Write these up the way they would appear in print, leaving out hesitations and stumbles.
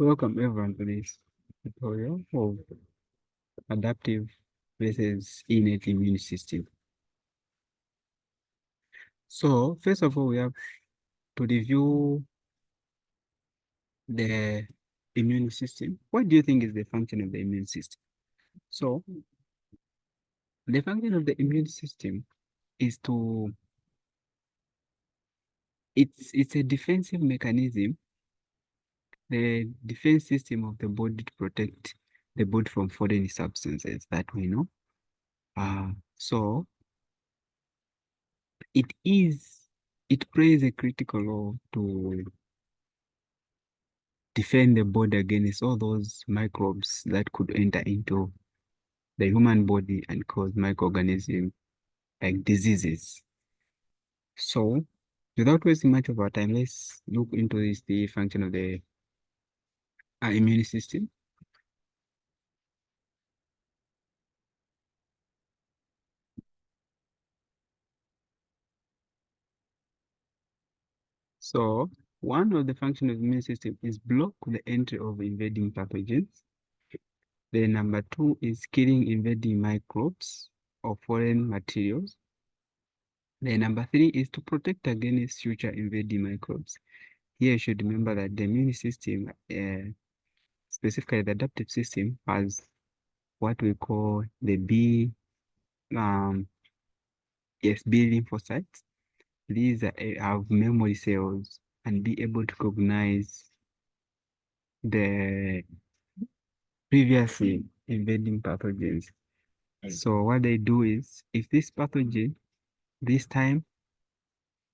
Welcome everyone to this tutorial of adaptive versus innate immune system. So first of all, we have to review the immune system. What do you think is the function of the immune system? So the function of the immune system is it's a defensive mechanism, the defense system of the body to protect the body from foreign substances that we know. So it plays a critical role to defend the body against all those microbes that could enter into the human body and cause microorganisms like diseases. So without wasting much of our time, let's look into the function of the immune system. So one of the functions of the immune system is block the entry of invading pathogens. Then number two is killing invading microbes or foreign materials. Then number three is to protect against future invading microbes. Here you should remember that the immune system, specifically the adaptive system, has what we call the B lymphocytes. These have memory cells and be able to recognize the previously invading pathogens. So what they do is, if this pathogen, this time,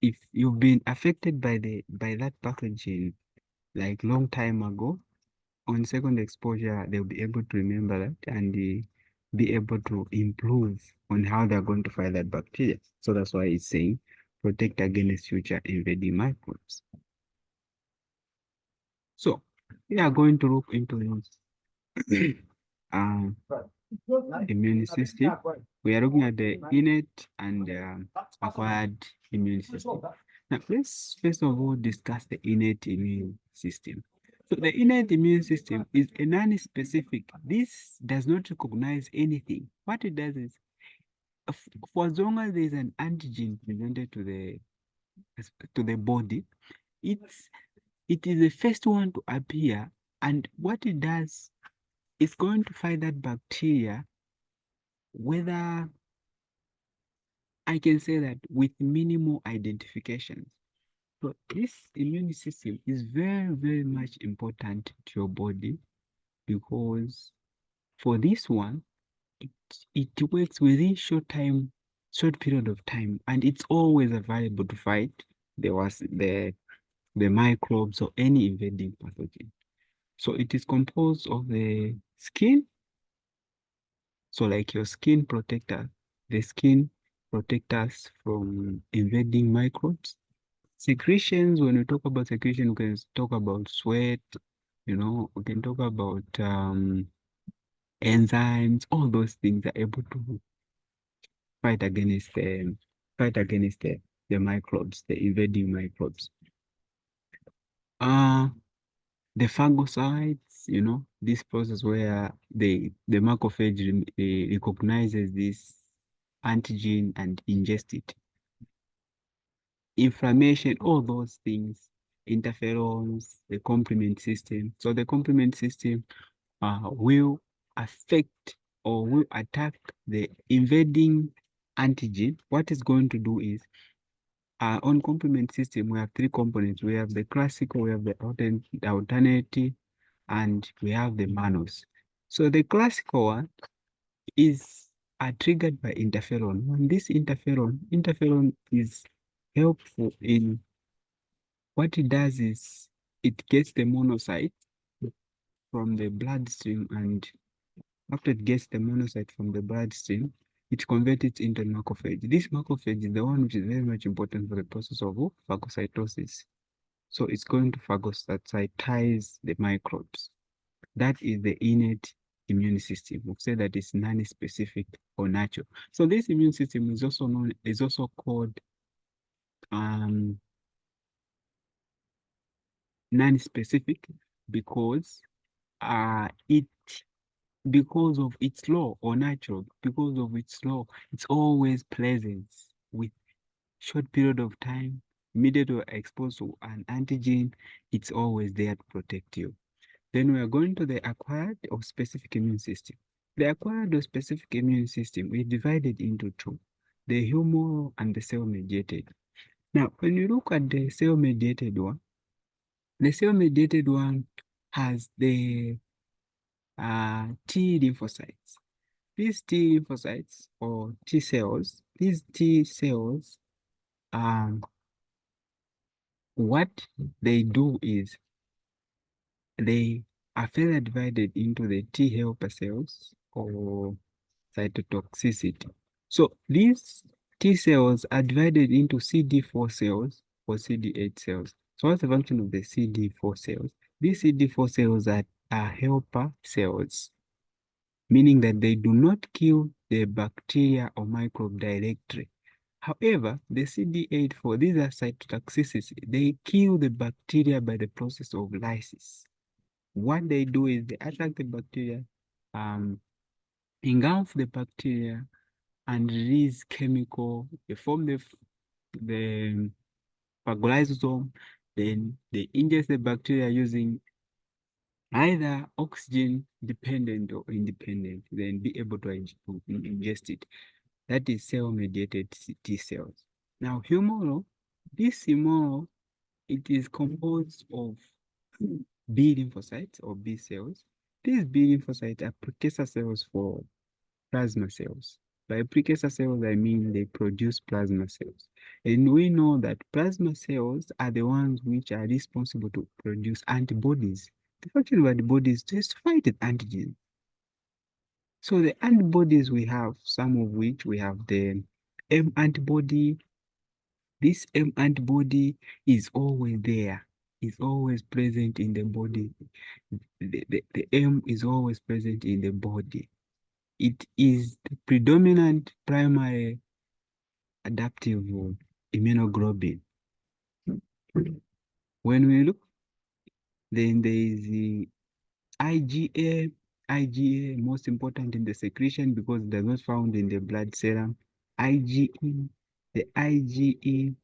if you've been affected by that pathogen like long time ago, on second exposure, they'll be able to remember that and be able to improve on how they're going to fight that bacteria. So that's why it's saying protect against future invading microbes. So we are going to look into this immune system. We are looking at the innate and acquired immune system. Now, let's first of all discuss the innate immune system. So the innate immune system is a non-specific. This does not recognize anything. What it does is, for as long as there is an antigen presented to the body, it is the first one to appear, and what it does is going to fight that bacteria, whether I can say that with minimal identifications. So this immune system is very, very much important to your body, because for this one, it works within short period of time, and it's always available to fight the microbes or any invading pathogen. So it is composed of the skin. So like your skin protector, the skin protects us from invading microbes. Secretions, when we talk about secretion, we can talk about sweat, we can talk about enzymes. All those things are able to fight against the microbes, the invading microbes. The phagocytes, this process where the macrophage recognizes this antigen and ingest it. Inflammation, all those things, interferons, the complement system. So the complement system will affect or will attack the invading antigen. What it's going to do is, on complement system, we have three components. We have the classical, we have the alternative, and we have the manus. So the classical one is triggered by interferon. When this interferon is helpful in what it does is it gets the monocyte from the bloodstream, and after it gets the monocyte from the bloodstream, it converts it into macrophage. This macrophage is the one which is very much important for the process of phagocytosis. So it's going to phagocytize the microbes. That is the innate immune system. We've said that it's non-specific or natural. So this immune system is also called non-specific, because it because of its law, or natural because of its law, it's always present with short period of time, immediately exposed to an antigen, it's always there to protect you. Then we are going to the acquired or specific immune system. The acquired or specific immune system is divided into two, the humoral and the cell-mediated. Now, when you look at the cell-mediated one, the cell-mediated one has the T lymphocytes. These T lymphocytes or T cells, these T cells, what they do is they are further divided into the T helper cells or cytotoxicity. So these T cells are divided into CD4 cells or CD8 cells. So what's the function of the CD4 cells? These CD4 cells are helper cells, meaning that they do not kill the bacteria or microbe directly. However, the CD8 for these are cytotoxicity. They kill the bacteria by the process of lysis. What they do is they attack the bacteria, engulf the bacteria, and release chemical. They form the phagolysosome. Then they ingest the bacteria using either oxygen dependent or independent, then be able to ingest it. That is cell-mediated T cells. Now, humoral, this humoral, it is composed of B lymphocytes or B cells. These B lymphocytes are precursor cells for plasma cells. By precursor cells, I mean they produce plasma cells. And we know that plasma cells are the ones which are responsible to produce antibodies. The function of antibodies is to fight the antigen. So the antibodies we have, some of which we have the M antibody. This M antibody is always there, is always present in the body. The M is always present in the body. It is the predominant primary adaptive immunoglobulin. When we look, then there is the IgA. IgA, most important in the secretion because it does not found in the blood serum. IgE, the IgE,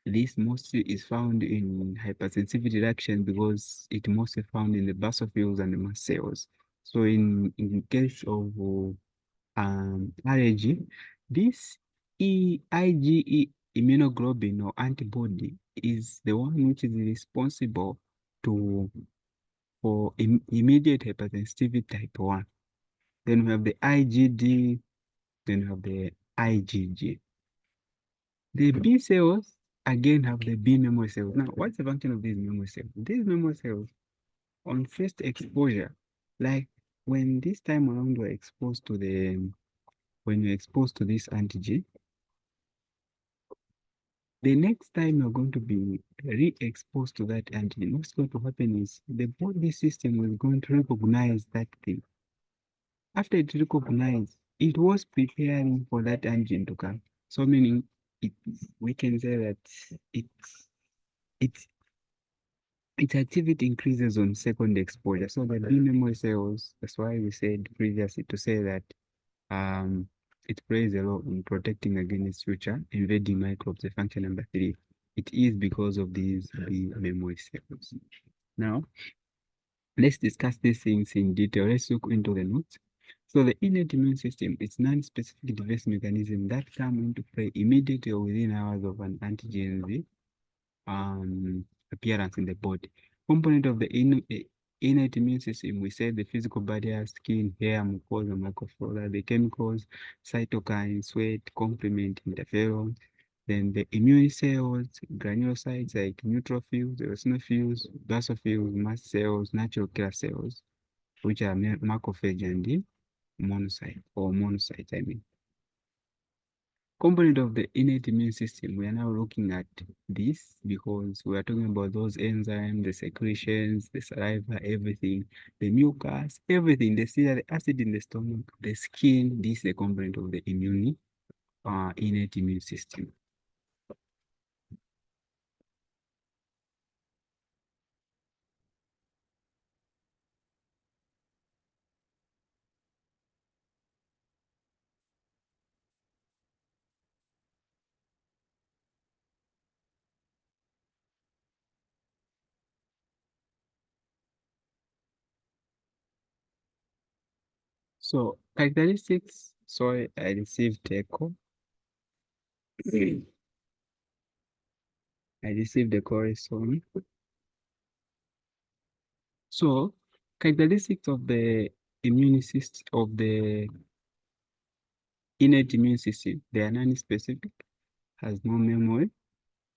this mostly is found in hypersensitivity reaction because it mostly found in the basophils and the mast cells. So in case of allergy, this IgE immunoglobulin or antibody is the one which is responsible for immediate hypersensitivity type 1. Then we have the IgD, then we have the IgG. The B cells again have the B memory cells. Now, what's the function of these memory cells? These memory cells, on first exposure, like when this time around we're exposed to when you're exposed to this antigen, the next time you're going to be re-exposed to that antigen, what's going to happen is the body system is going to recognize that thing. After it recognizes, it was preparing for that antigen to come. So meaning it, we can say that it's its activity increases on second exposure. So the B memory cells, that's why we said previously to say that it plays a role in protecting against future invading microbes, the function number 3. It is because of these B memory cells. Now, let's discuss these things in detail. Let's look into the notes. So the innate immune system is non-specific defense mechanism that come into play immediately or within hours of an antigen appearance in the body. Component of the innate immune system, we said the physical barrier, skin, hair, mucosa, microflora, the chemicals, cytokines, sweat, complement, interferon, then the immune cells, granulocytes like neutrophils, eosinophils, basophils, mast cells, natural killer cells, which are macrophage and monocytes, I mean. Component of the innate immune system, we are now looking at this because we are talking about those enzymes, the secretions, the saliva, everything, the mucus, everything, the acid in the stomach, the skin. This is the component of the innate immune system. So characteristics. So I received echo. I received the corresponding. So characteristics of the immune system of the innate immune system, they are non-specific, has no memory,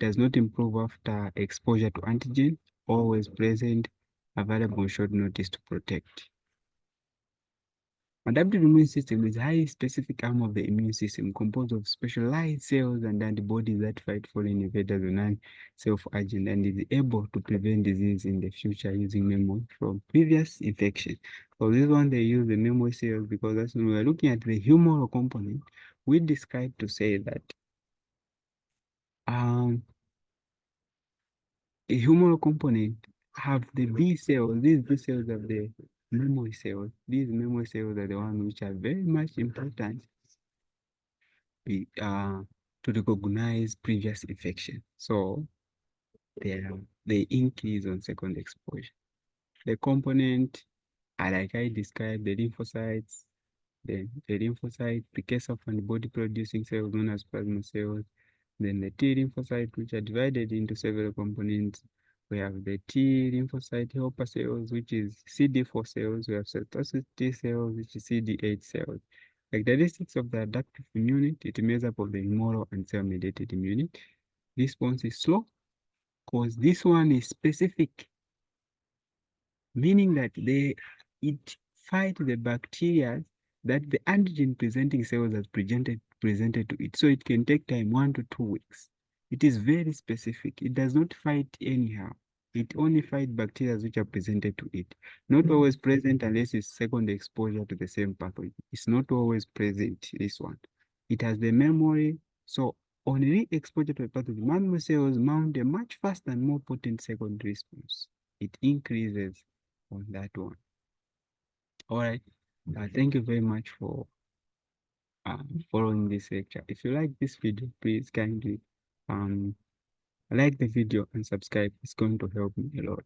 does not improve after exposure to antigen, always present, available on short notice to protect. Adaptive immune system is a highly specific arm of the immune system composed of specialized cells and antibodies that fight foreign invaders or non-self-agent and is able to prevent disease in the future using memory from previous infection. So this one they use the memory cells because that's when we are looking at the humoral component. We described to say that a humoral component have the B cells. These B cells have the memory cells. These memory cells are the ones which are very much important to recognize previous infection. So they increase on second exposure. The component are like I described, the lymphocytes, the lymphocyte, precursor of antibody producing cells known as plasma cells, then the T lymphocyte, which are divided into several components. We have the T lymphocyte helper cells, which is CD4 cells. We have cytosis T cells, which is CD8 cells. Characteristics of the adaptive immunity, it measures up of the humoral and cell-mediated immunity. Response is slow, because this one is specific, meaning that it fight the bacteria that the antigen presenting cells has presented to it. So it can take time 1 to 2 weeks. It is very specific. It does not fight anyhow. It only fights bacteria which are presented to it. Not always present unless it's second exposure to the same pathogen. It's not always present, this one. It has the memory. So on re-exposure to a pathogen, memory cells mount a much faster and more potent second response. It increases on that one. All right. Thank you very much for following this lecture. If you like this video, please kindly like the video and subscribe. It's going to help me a lot.